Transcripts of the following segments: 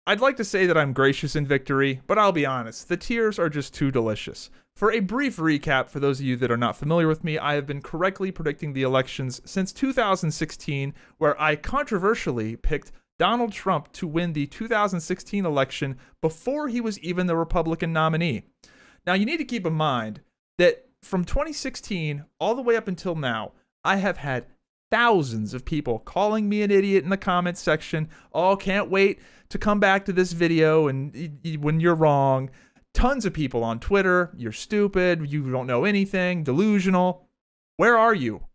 I'd like to say that I'm gracious in victory, but I'll be honest, the tears are just too delicious. For a brief recap, for those of you that are not familiar with me, I have been correctly predicting the elections since 2016, where I controversially picked Donald Trump to win the 2016 election before he was even the Republican nominee. Now, you need to keep in mind that from 2016 all the way up until now, I have had thousands of people calling me an idiot in the comments section. Oh, can't wait to come back to this video and when you're wrong. Tons of people on Twitter. You're stupid. You don't know anything. Delusional. Where are you?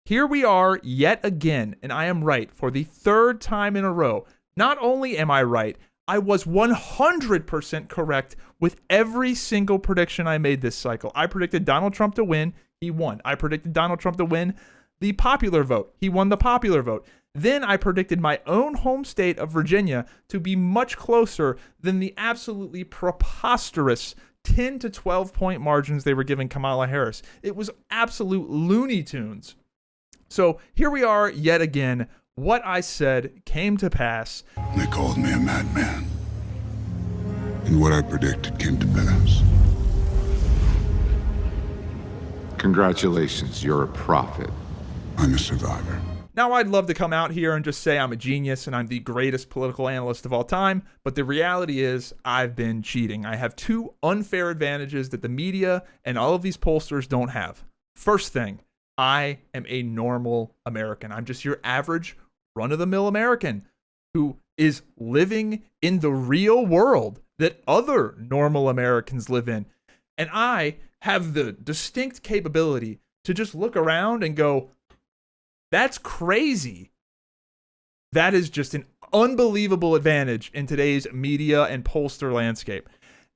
Here we are yet again, and I am right for the third time in a row. Not only am I right, I was 100% correct with every single prediction I made this cycle. I predicted Donald Trump to win. He won. I predicted Donald Trump to win the popular vote. He won the popular vote. Then I predicted my own home state of Virginia to be much closer than the absolutely preposterous 10 to 12 point margins they were giving Kamala Harris. It was absolute Looney Tunes. So here we are yet again. What I said came to pass. They called me a madman. And what I predicted came to pass. Congratulations, you're a prophet. I'm a survivor. Now, I'd love to come out here and just say I'm a genius and I'm the greatest political analyst of all time, but the reality is I've been cheating. I have two unfair advantages that the media and all of these pollsters don't have. First thing, I am a normal American. I'm just your average run-of-the-mill American who is living in the real world that other normal Americans live in. And I have the distinct capability to just look around and go, that's crazy. That is just an unbelievable advantage in today's media and pollster landscape.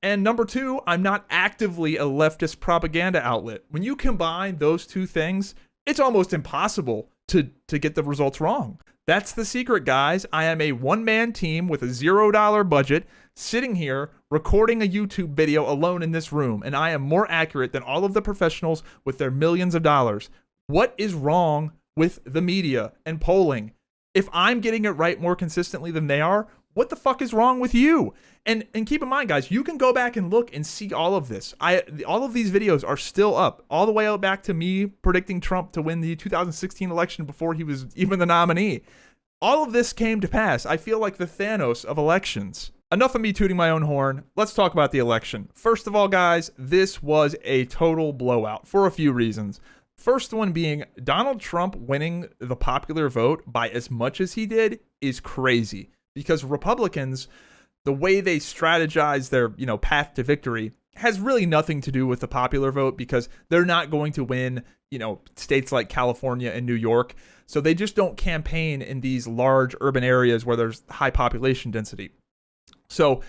And number two, I'm not actively a leftist propaganda outlet. When you combine those two things, it's almost impossible to get the results wrong. That's the secret, guys. I am a one-man team with a $0 budget sitting here recording a YouTube video alone in this room, and I am more accurate than all of the professionals with their millions of dollars. What is wrong with the media and polling? If I'm getting it right more consistently than they are, what the fuck is wrong with you? And keep in mind, guys, you can go back and look and see all of this. All of these videos are still up, all the way out back to me predicting Trump to win the 2016 election before he was even the nominee. All of this came to pass. I feel like the Thanos of elections. Enough of me tooting my own horn. Let's talk about the election. First of all, guys, this was a total blowout for a few reasons. First one being Donald Trump winning the popular vote by as much as he did is crazy, because Republicans, the way they strategize their, path to victory has really nothing to do with the popular vote, because they're not going to win, states like California and New York. So they just don't campaign in these large urban areas where there's high population density. So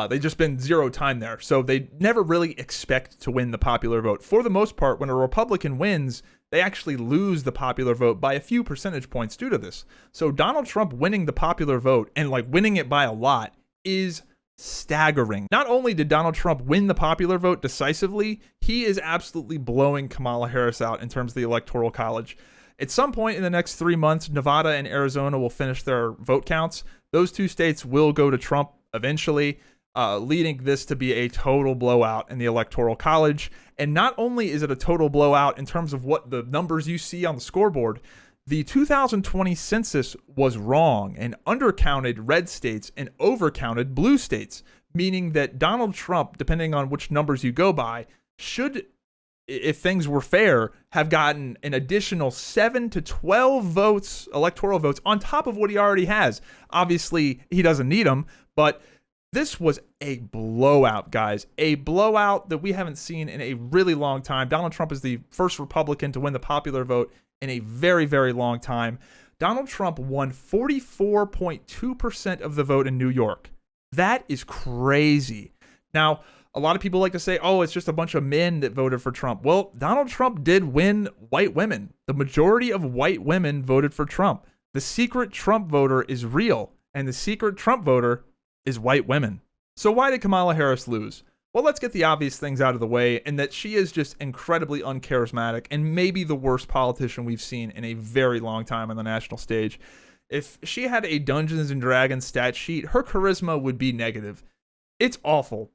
they just been zero time there. So they never really expect to win the popular vote. For the most part, when a Republican wins, they actually lose the popular vote by a few percentage points due to this. So Donald Trump winning the popular vote, and winning it by a lot, is staggering. Not only did Donald Trump win the popular vote decisively, he is absolutely blowing Kamala Harris out in terms of the Electoral College. At some point in the next 3 months, Nevada and Arizona will finish their vote counts. Those two states will go to Trump eventually, leading this to be a total blowout in the Electoral College. And not only is it a total blowout in terms of what the numbers you see on the scoreboard, the 2020 census was wrong and undercounted red states and overcounted blue states, meaning that Donald Trump, depending on which numbers you go by, should, if things were fair, have gotten an additional 7 to 12 votes, electoral votes, on top of what he already has. Obviously, he doesn't need them, but this was a blowout, guys. A blowout that we haven't seen in a really long time. Donald Trump is the first Republican to win the popular vote in a very, very long time. Donald Trump won 44.2% of the vote in New York. That is crazy. Now, a lot of people like to say, oh, it's just a bunch of men that voted for Trump. Well, Donald Trump did win white women. The majority of white women voted for Trump. The secret Trump voter is real, and the secret Trump voter is white women. So why did Kamala Harris lose? Well, let's get the obvious things out of the way, and that she is just incredibly uncharismatic and maybe the worst politician we've seen in a very long time on the national stage. If she had a Dungeons and Dragons stat sheet, her charisma would be negative. It's awful.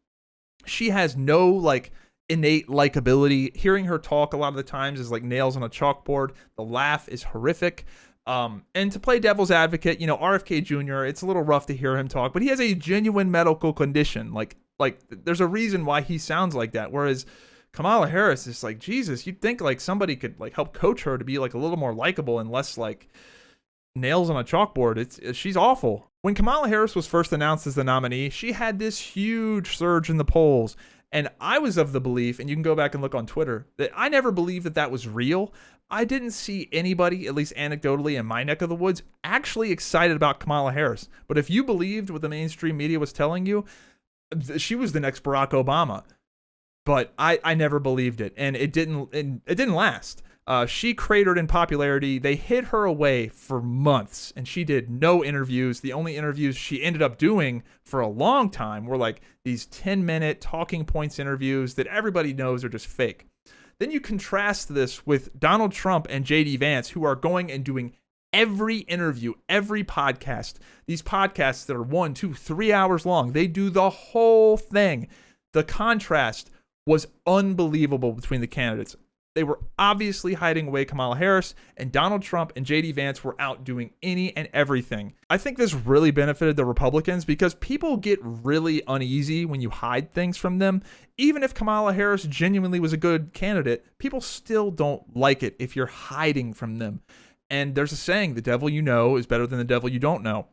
She has no like innate likability. Hearing her talk a lot of the times is like nails on a chalkboard. The laugh is horrific. And to play devil's advocate, RFK Jr., it's a little rough to hear him talk, but he has a genuine medical condition. Like there's a reason why he sounds like that. Whereas Kamala Harris is like, Jesus, you'd think like somebody could like help coach her to be like a little more likable and less like nails on a chalkboard. She's awful. When Kamala Harris was first announced as the nominee, she had this huge surge in the polls. And I was of the belief, and you can go back and look on Twitter, that I never believed that was real. I didn't see anybody, at least anecdotally in my neck of the woods, actually excited about Kamala Harris. But if you believed what the mainstream media was telling you, she was the next Barack Obama. But I never believed it, and it didn't last. She cratered in popularity. They hid her away for months, and she did no interviews. The only interviews she ended up doing for a long time were like these 10-minute talking points interviews that everybody knows are just fake. Then you contrast this with Donald Trump and JD Vance, who are going and doing every interview, every podcast. These podcasts that are 1, 2, 3 hours long, they do the whole thing. The contrast was unbelievable between the candidates. They were obviously hiding away Kamala Harris, and Donald Trump and JD Vance were out doing any and everything. I think this really benefited the Republicans because people get really uneasy when you hide things from them. Even if Kamala Harris genuinely was a good candidate, people still don't like it if you're hiding from them. And there's a saying, the devil you know is better than the devil you don't know.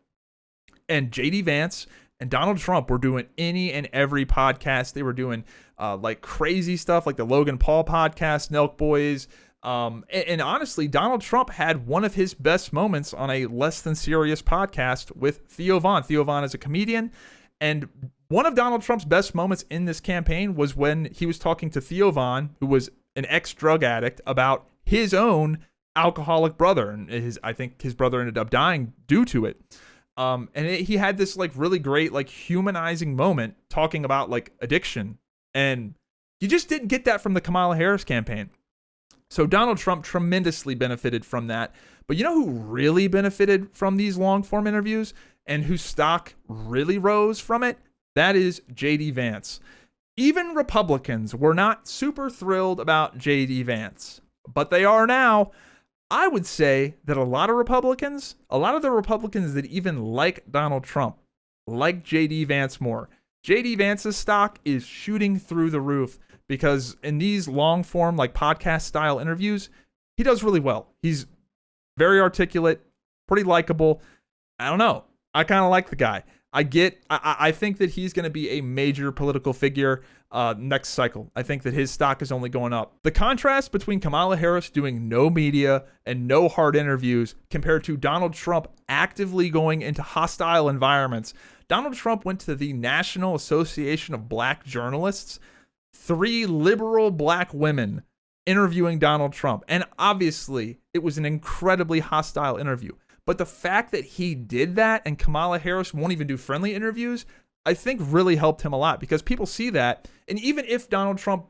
And JD Vance and Donald Trump were doing any and every podcast. They were doing like crazy stuff like the Logan Paul podcast, Nelk Boys. And honestly, Donald Trump had one of his best moments on a less than serious podcast with Theo Von. Theo Von is a comedian. And one of Donald Trump's best moments in this campaign was when he was talking to Theo Von, who was an ex-drug addict, about his own alcoholic brother. And I think his brother ended up dying due to it. He had this like really great, like humanizing moment talking about like addiction. And you just didn't get that from the Kamala Harris campaign. So Donald Trump tremendously benefited from that. But you know who really benefited from these long form interviews and whose stock really rose from it? That is JD Vance. Even Republicans were not super thrilled about JD Vance, but they are now. I would say that a lot of the Republicans that even like Donald Trump, like JD Vance more. JD Vance's stock is shooting through the roof because in these long form, like podcast style interviews, he does really well. He's very articulate, pretty likable. I don't know. I kind of like the guy. I think that he's going to be a major political figure next cycle. I think that his stock is only going up. The contrast between Kamala Harris doing no media and no hard interviews compared to Donald Trump actively going into hostile environments. Donald Trump went to the National Association of Black Journalists, 3 liberal black women interviewing Donald Trump. And obviously, it was an incredibly hostile interview. But the fact that he did that and Kamala Harris won't even do friendly interviews, I think really helped him a lot because people see that. And even if Donald Trump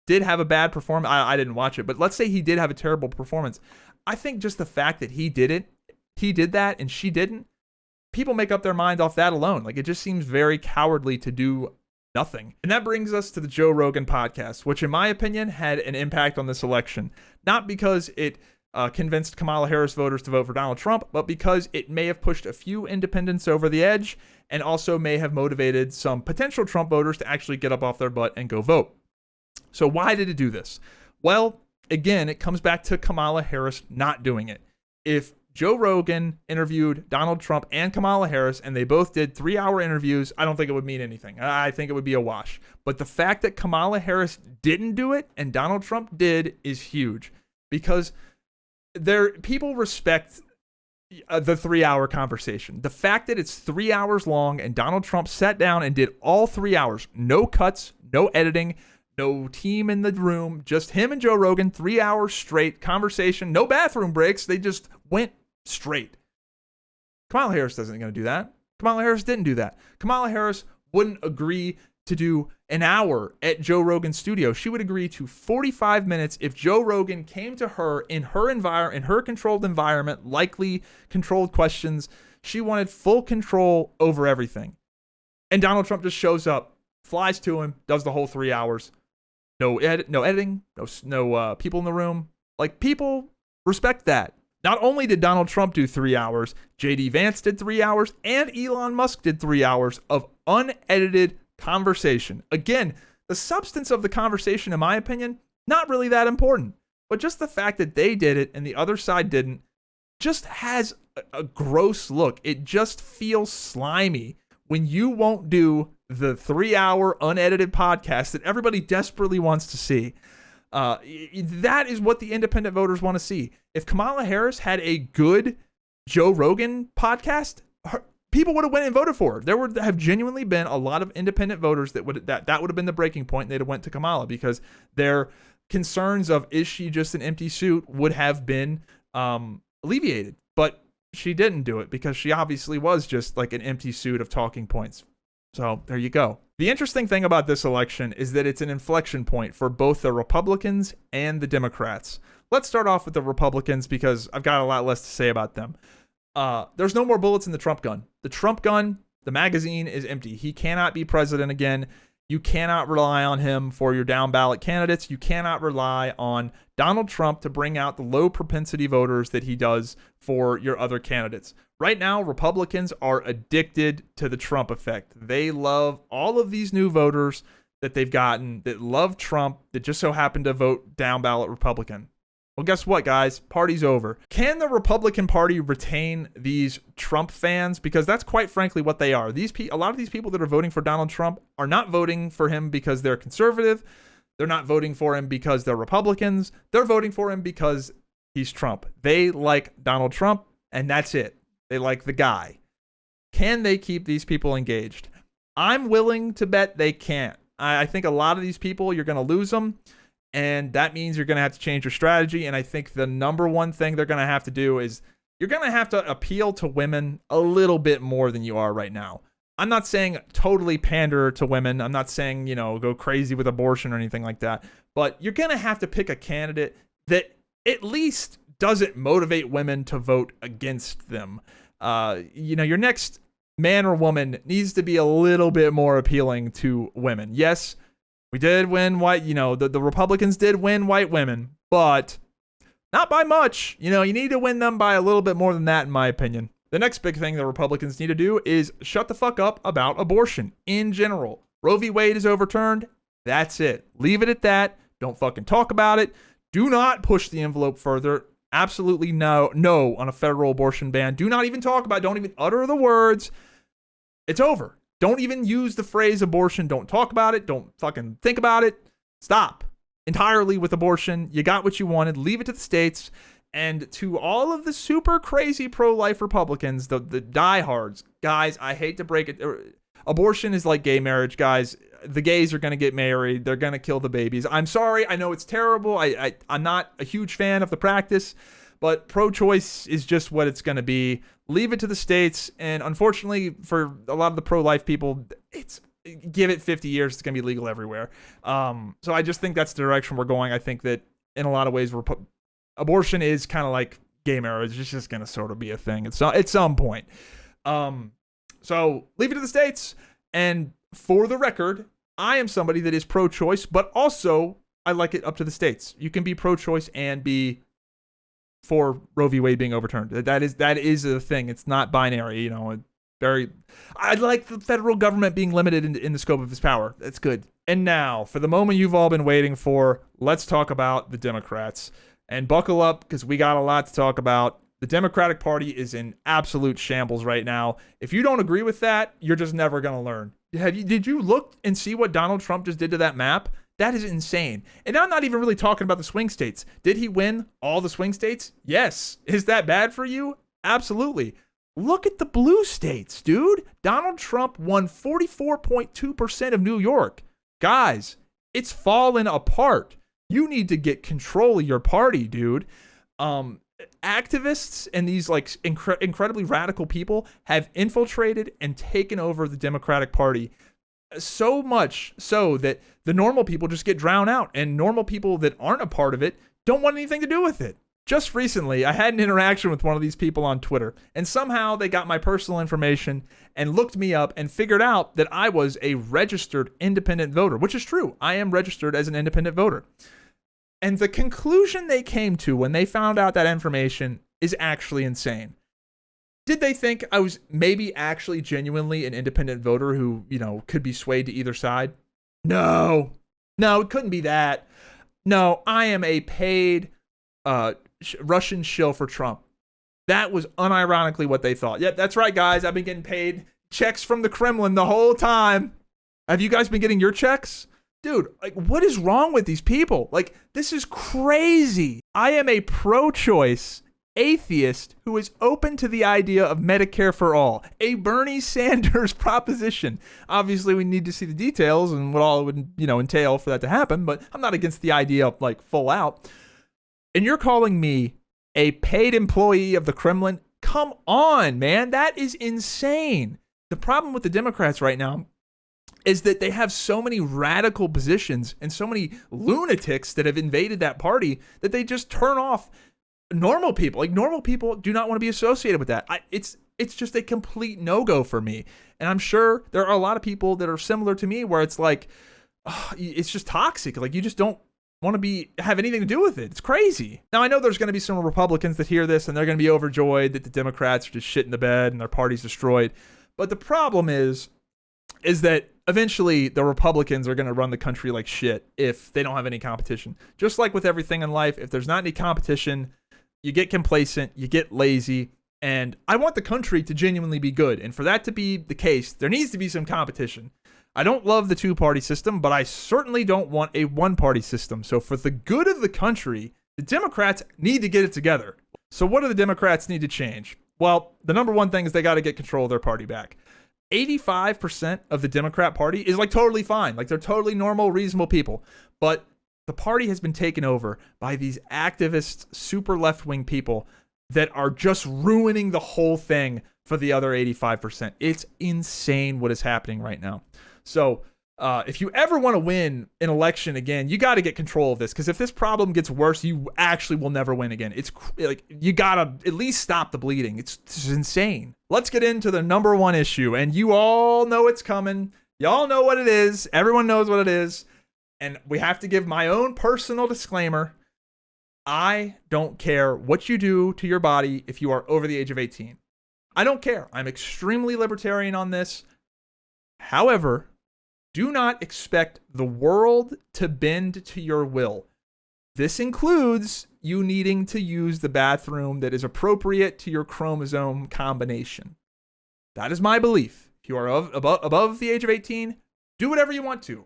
did have a bad performance, I didn't watch it, but let's say he did have a terrible performance. I think just the fact that he did that and she didn't, people make up their mind off that alone. Like it just seems very cowardly to do nothing. And that brings us to the Joe Rogan podcast, which in my opinion had an impact on this election. Not because it convinced Kamala Harris voters to vote for Donald Trump, but because it may have pushed a few independents over the edge and also may have motivated some potential Trump voters to actually get up off their butt and go vote. So why did it do this? Well, again, it comes back to Kamala Harris not doing it. If Joe Rogan interviewed Donald Trump and Kamala Harris and they both did 3-hour interviews, I don't think it would mean anything. I think it would be a wash. But the fact that Kamala Harris didn't do it and Donald Trump did is huge because people respect the 3-hour conversation. The fact that it's 3 hours long and Donald Trump sat down and did all 3 hours, no cuts, no editing, no team in the room, just him and Joe Rogan, 3 hours straight conversation, no bathroom breaks. They just went straight. Kamala Harris isn't going to do that. Kamala Harris didn't do that. Kamala Harris wouldn't agree to do an hour at Joe Rogan's studio. She would agree to 45 minutes if Joe Rogan came to her in her controlled environment, likely controlled questions. She wanted full control over everything. And Donald Trump just shows up, flies to him, does the whole 3 hours. No editing, no people in the room. Like, people respect that. Not only did Donald Trump do 3 hours, JD Vance did 3 hours, and Elon Musk did 3 hours of unedited conversation. Again, the substance of the conversation, in my opinion, not really that important. But just the fact that they did it and the other side didn't just has a gross look. It just feels slimy when you won't do the 3 hour unedited podcast that everybody desperately wants to see. That is what the independent voters want to see. If Kamala Harris had a good Joe Rogan podcast, people would have went and voted for her. There would have genuinely been a lot of independent voters that would have been the breaking point. And they'd have went to Kamala because their concerns of, is she just an empty suit, would have been alleviated. But she didn't do it because she obviously was just like an empty suit of talking points. So there you go. The interesting thing about this election is that it's an inflection point for both the Republicans and the Democrats. Let's start off with the Republicans because I've got a lot less to say about them. There's no more bullets in the Trump gun. The Trump gun, the magazine is empty. He cannot be president again. You cannot rely on him for your down ballot candidates. You cannot rely on Donald Trump to bring out the low propensity voters that he does for your other candidates. Right now, Republicans are addicted to the Trump effect. They love all of these new voters that they've gotten that love Trump that just so happen to vote down ballot Republican. Well, guess what, guys? Party's over. Can the Republican Party retain these Trump fans? Because that's quite frankly what they are. A lot of these people that are voting for Donald Trump are not voting for him because they're conservative. They're not voting for him because they're Republicans. They're voting for him because he's Trump. They like Donald Trump, and that's it. They like the guy. Can they keep these people engaged? I'm willing to bet they can't. I think a lot of these people, you're going to lose them. And that means you're going to have to change your strategy. And I think the number one thing they're going to have to do is you're going to have to appeal to women a little bit more than you are right now. I'm not saying totally pander to women. I'm not saying, go crazy with abortion or anything like that. But you're going to have to pick a candidate that at least doesn't motivate women to vote against them. Your next man or woman needs to be a little bit more appealing to women. Yes, we did win white, the Republicans did win white women, but not by much. You need to win them by a little bit more than that, in my opinion. The next big thing the Republicans need to do is shut the fuck up about abortion in general. Roe v. Wade is overturned. That's it. Leave it at that. Don't fucking talk about it. Do not push the envelope further. Absolutely no on a federal abortion ban. Do not even talk about it. Don't even utter the words. It's over. Don't even use the phrase abortion. Don't talk about it. Don't fucking think about it. Stop entirely with abortion. You got what you wanted. Leave it to the states. And to all of the super crazy pro-life Republicans, the diehards, guys, I hate to break it. Abortion is like gay marriage, guys. The gays are going to get married. They're going to kill the babies. I'm sorry. I know it's terrible. I'm not a huge fan of the practice, but pro-choice is just what it's going to be. Leave it to the states. And unfortunately, for a lot of the pro-life people, give it 50 years. It's going to be legal everywhere. So I just think that's the direction we're going. I think that in a lot of ways, abortion is kind of like gay marriage. It's just going to sort of be a thing at some point. So leave it to the states. And for the record, I am somebody that is pro-choice, but also I like it up to the states. You can be pro-choice and be for Roe v. Wade being overturned. That is a thing. It's not binary. I like the federal government being limited in the scope of its power. That's good. And now, for the moment you've all been waiting for, let's talk about the Democrats. And buckle up, because we got a lot to talk about. The Democratic Party is in absolute shambles right now. If you don't agree with that, you're just never going to learn. Did you look and see what Donald Trump just did to that map? That is insane. And I'm not even really talking about the swing states. Did he win all the swing states? Yes. Is that bad for you? Absolutely. Look at the blue states, dude. Donald Trump won 44.2% of New York. Guys, it's fallen apart. You need to get control of your party, dude. Activists and these incredibly radical people have infiltrated and taken over the Democratic Party. So much so that the normal people just get drowned out, and normal people that aren't a part of it don't want anything to do with it. Just recently, I had an interaction with one of these people on Twitter, and somehow they got my personal information and looked me up and figured out that I was a registered independent voter, which is true. I am registered as an independent voter. And the conclusion they came to when they found out that information is actually insane. Did they think I was maybe actually genuinely an independent voter who, could be swayed to either side? No, it couldn't be that. No, I am a paid Russian shill for Trump. That was unironically what they thought. Yeah, that's right, guys. I've been getting paid checks from the Kremlin the whole time. Have you guys been getting your checks? Dude, what is wrong with these people? This is crazy. I am a pro-choice atheist who is open to the idea of Medicare for all, a Bernie Sanders proposition. Obviously, we need to see the details and what all it would, entail for that to happen, but I'm not against the idea of full out. And you're calling me a paid employee of the Kremlin? Come on, man. That is insane. The problem with the Democrats right now is that they have so many radical positions and so many lunatics that have invaded that party that they just turn off normal people. Normal people do not want to be associated with that. It's just a complete no-go for me. And I'm sure there are a lot of people that are similar to me where it's it's just toxic. You just don't want to have anything to do with it. It's crazy. Now, I know there's going to be some Republicans that hear this and they're going to be overjoyed that the Democrats are just shit in the bed and their party's destroyed. But the problem is that eventually the Republicans are going to run the country like shit if they don't have any competition. Just like with everything in life, if there's not any competition, you get complacent, you get lazy, and I want the country to genuinely be good. And for that to be the case, there needs to be some competition. I don't love the two-party system, but I certainly don't want a one-party system. So for the good of the country, the Democrats need to get it together. So what do the Democrats need to change? Well, the number one thing is they got to get control of their party back. 85% of the Democrat Party is totally fine. They're totally normal, reasonable people. But the party has been taken over by these activist, super left-wing people that are just ruining the whole thing for the other 85%. It's insane what is happening right now. So if you ever want to win an election again, you got to get control of this, because if this problem gets worse, you actually will never win again. It's you got to at least stop the bleeding. It's insane. Let's get into the number one issue, and you all know it's coming. Y'all know what it is. Everyone knows what it is. And we have to give my own personal disclaimer. I don't care what you do to your body if you are over the age of 18. I don't care. I'm extremely libertarian on this. However, do not expect the world to bend to your will. This includes you needing to use the bathroom that is appropriate to your chromosome combination. That is my belief. If you are above the age of 18, do whatever you want to.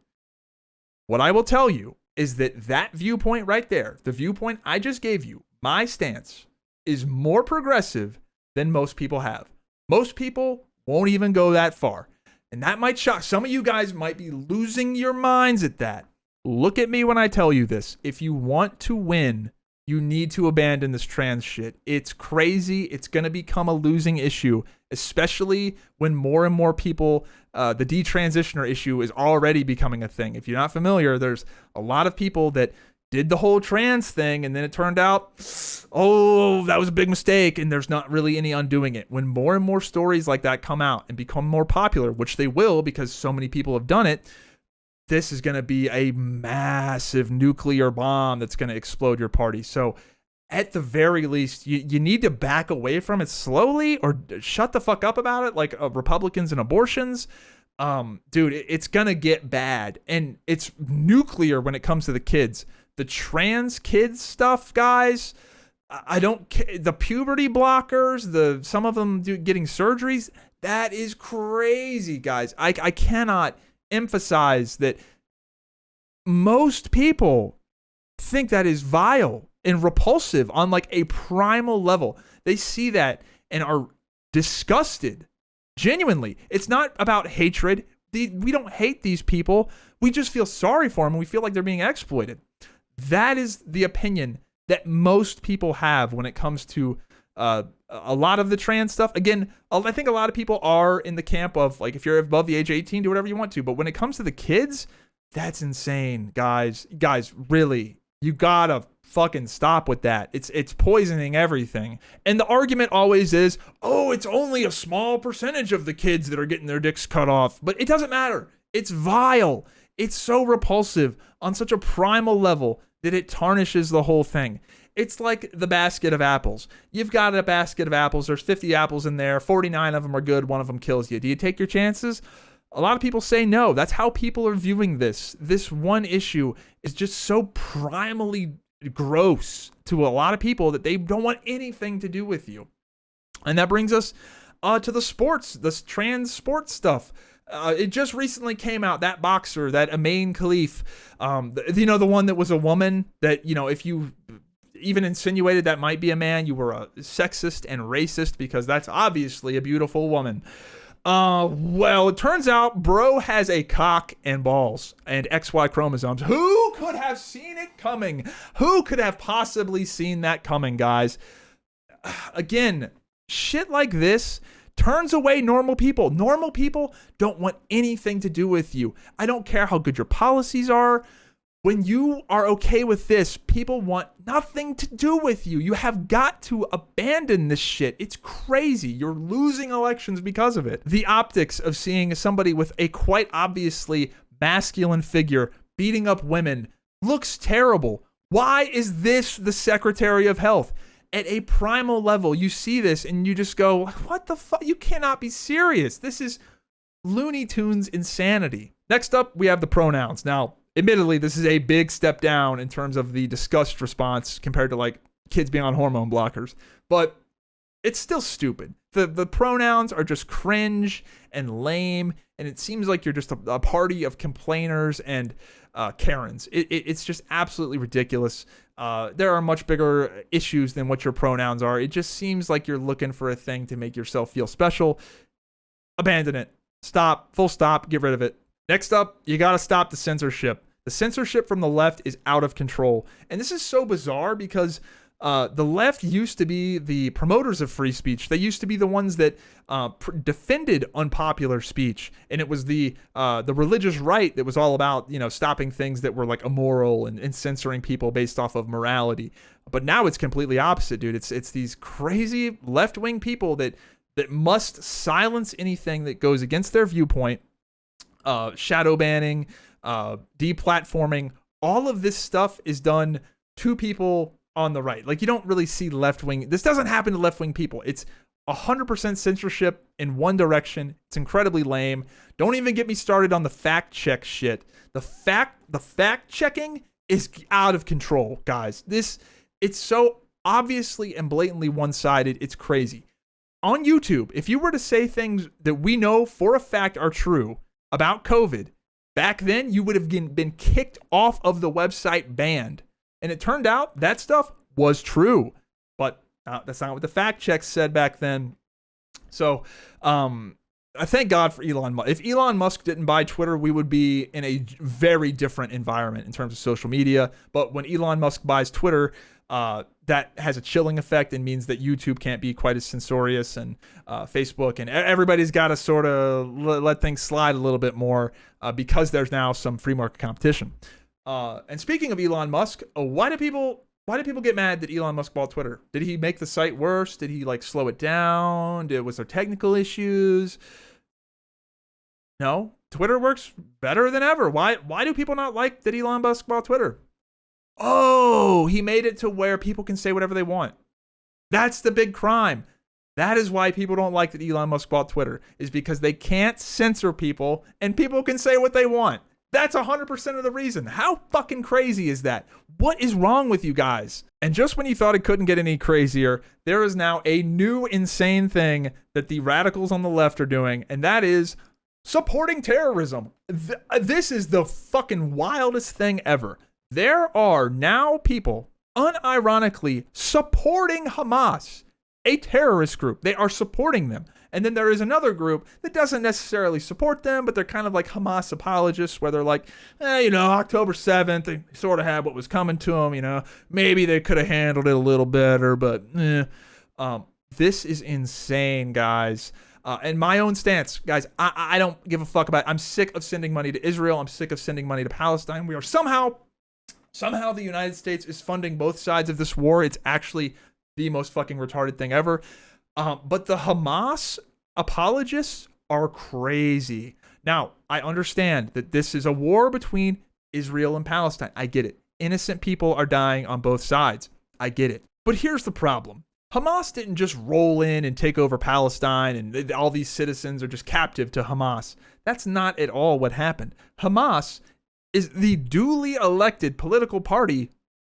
What I will tell you is that viewpoint right there, the viewpoint I just gave you, my stance, is more progressive than most people have. Most people won't even go that far. And that might shock. Some of you guys might be losing your minds at that. Look at me when I tell you this. If you want to win, you need to abandon this trans shit. It's crazy. It's going to become a losing issue, especially when more and more people, the detransitioner issue is already becoming a thing. If you're not familiar, there's a lot of people that did the whole trans thing, and then it turned out, oh, that was a big mistake, and there's not really any undoing it. When more and more stories like that come out and become more popular, which they will because so many people have done it, this is going to be a massive nuclear bomb that's going to explode your party. So at the very least, you need to back away from it slowly or shut the fuck up about it, like Republicans and abortions. Dude, it's going to get bad. And it's nuclear when it comes to the kids. The trans kids stuff, guys, I don't care. The puberty blockers, some of them getting surgeries, that is crazy, guys. I cannot emphasize that most people think that is vile and repulsive on a primal level. They see that and are disgusted. Genuinely. It's not about hatred. We don't hate these people. We just feel sorry for them and we feel like they're being exploited. That is the opinion that most people have when it comes to a lot of the trans stuff. Again, I think a lot of people are in the camp of like, if you're above the age of 18, do whatever you want to. But when it comes to the kids, that's insane, guys. Guys, really, you gotta fucking stop with that. It's poisoning everything. And the argument always is, oh, it's only a small percentage of the kids that are getting their dicks cut off. But it doesn't matter. It's vile. It's so repulsive on such a primal level that it tarnishes the whole thing. It's like the basket of apples. You've got a basket of apples. There's 50 apples in there. 49 of them are good. One of them kills you. Do you take your chances? A lot of people say no. That's how people are viewing this. This one issue is just so primally gross to a lot of people that they don't want anything to do with you. And that brings us to the sports, this trans sports stuff. It just recently came out, that boxer, that Amain Khalif, the one that was a woman that, if you even insinuated that might be a man, you were a sexist and racist, because that's obviously a beautiful woman. Well, it turns out bro has a cock and balls and XY chromosomes. Who could have seen it coming? Who could have possibly seen that coming, guys? Again, shit like this turns away normal people. Normal people don't want anything to do with you. I don't care how good your policies are. When you are okay with this, people want nothing to do with you. You have got to abandon this shit. It's crazy. You're losing elections because of it. The optics of seeing somebody with a quite obviously masculine figure beating up women looks terrible. Why is this the Secretary of Health? At a primal level, you see this and you just go, what the fuck? You cannot be serious. This is Looney Tunes insanity. Next up, we have the pronouns. Now, admittedly, this is a big step down in terms of the disgust response compared to like kids being on hormone blockers, but it's still stupid. The pronouns are just cringe and lame, and it seems like you're just a party of complainers and Karens. It's just absolutely ridiculous. There are much bigger issues than what your pronouns are. It just seems like you're looking for a thing to make yourself feel special. Abandon it. Stop. Full stop. Get rid of it. Next up, you got to stop the censorship. The censorship from the left is out of control. And this is so bizarre because the left used to be the promoters of free speech. They used to be the ones that defended unpopular speech. And it was the religious right that was all about, stopping things that were like immoral and censoring people based off of morality. But now it's completely opposite, dude. It's these crazy left-wing people that must silence anything that goes against their viewpoint. Shadow banning, deplatforming, all of this stuff is done to people on the right. Like, you don't really see left-wing. This doesn't happen to left-wing people. It's 100% censorship in one direction. It's incredibly lame. Don't even get me started on the fact check shit. The fact checking is out of control, guys. It's so obviously and blatantly one-sided. It's crazy. On YouTube, if you were to say things that we know for a fact are true about COVID, back then you would have been kicked off of the website, banned. And it turned out that stuff was true, but that's not what the fact checks said back then. So I thank God for Elon Musk. If Elon Musk didn't buy Twitter, we would be in a very different environment in terms of social media. But when Elon Musk buys Twitter, that has a chilling effect and means that YouTube can't be quite as censorious, and Facebook, and everybody's got to sort of let things slide a little bit more because there's now some free market competition. And speaking of Elon Musk, why do people get mad that Elon Musk bought Twitter? Did he make the site worse? Did he like slow it down? Was there technical issues? No, Twitter works better than ever. Why do people not like that Elon Musk bought Twitter? Oh, he made it to where people can say whatever they want. That's the big crime. That is why people don't like that Elon Musk bought Twitter, is because they can't censor people and people can say what they want. That's 100% of the reason. How fucking crazy is that? What is wrong with you guys? And just when you thought it couldn't get any crazier, there is now a new insane thing that the radicals on the left are doing, and that is supporting terrorism. This is the fucking wildest thing ever. There are now people unironically supporting Hamas, a terrorist group. They are supporting them. And then there is another group that doesn't necessarily support them, but they're kind of like Hamas apologists, where they're like, October 7th, they sort of had what was coming to them, maybe they could have handled it a little better, but This is insane, guys. And my own stance, guys, I don't give a fuck about it. I'm sick of sending money to Israel. I'm sick of sending money to Palestine. We are somehow the United States is funding both sides of this war. It's actually the most fucking retarded thing ever. But the Hamas apologists are crazy. Now, I understand that this is a war between Israel and Palestine. I get it. Innocent people are dying on both sides. I get it. But here's the problem. Hamas didn't just roll in and take over Palestine and all these citizens are just captive to Hamas. That's not at all what happened. Hamas is the duly elected political party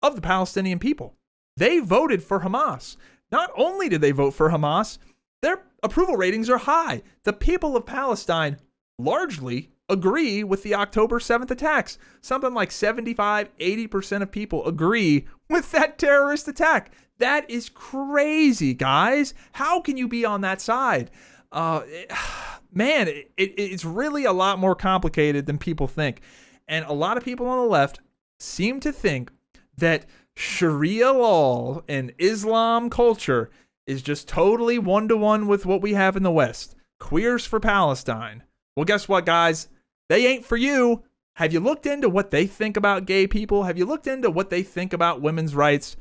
of the Palestinian people. They voted for Hamas. Not only did they vote for Hamas, their approval ratings are high. The people of Palestine largely agree with the October 7th attacks. Something like 75-80% of people agree with that terrorist attack. That is crazy, guys. How can you be on that side? Man, it's really a lot more complicated than people think. And a lot of people on the left seem to think that Sharia law and Islam culture is just totally one-to-one with what we have in the West. Queers for Palestine. Well, guess what, guys? They ain't for you. Have you looked into what they think about gay people? Have you looked into what they think about women's rights?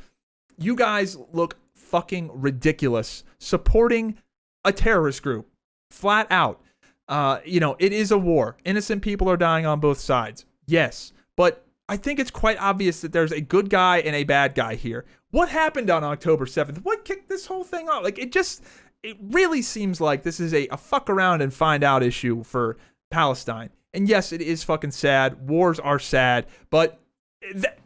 You guys look fucking ridiculous supporting a terrorist group. Flat out. It is a war. Innocent people are dying on both sides. Yes. But I think it's quite obvious that there's a good guy and a bad guy here. What happened on October 7th? What kicked this whole thing off? Like, it really seems like this is a fuck around and find out issue for Palestine. And yes, it is fucking sad. Wars are sad, but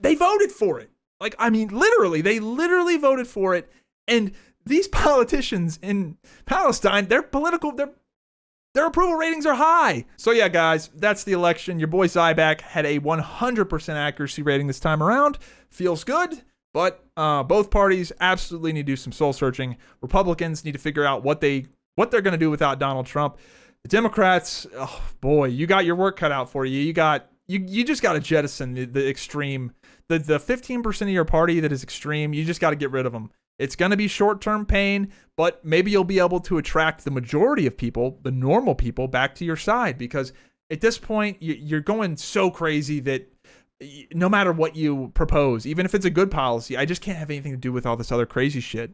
they voted for it. Like, I mean, they literally voted for it. And these politicians in Palestine, their approval ratings are high. So yeah, guys, that's the election. Your boy Zyback had a 100% accuracy rating this time around. Feels good. But both parties absolutely need to do some soul searching. Republicans need to figure out what they're going to do without Donald Trump. The Democrats, oh boy, you got your work cut out for you. You just got to jettison the extreme, the 15% of your party that is extreme. You just got to get rid of them. It's going to be short-term pain, but maybe you'll be able to attract the majority of people, the normal people, back to your side, because at this point you're going so crazy that no matter what you propose, even if it's a good policy, I just can't have anything to do with all this other crazy shit.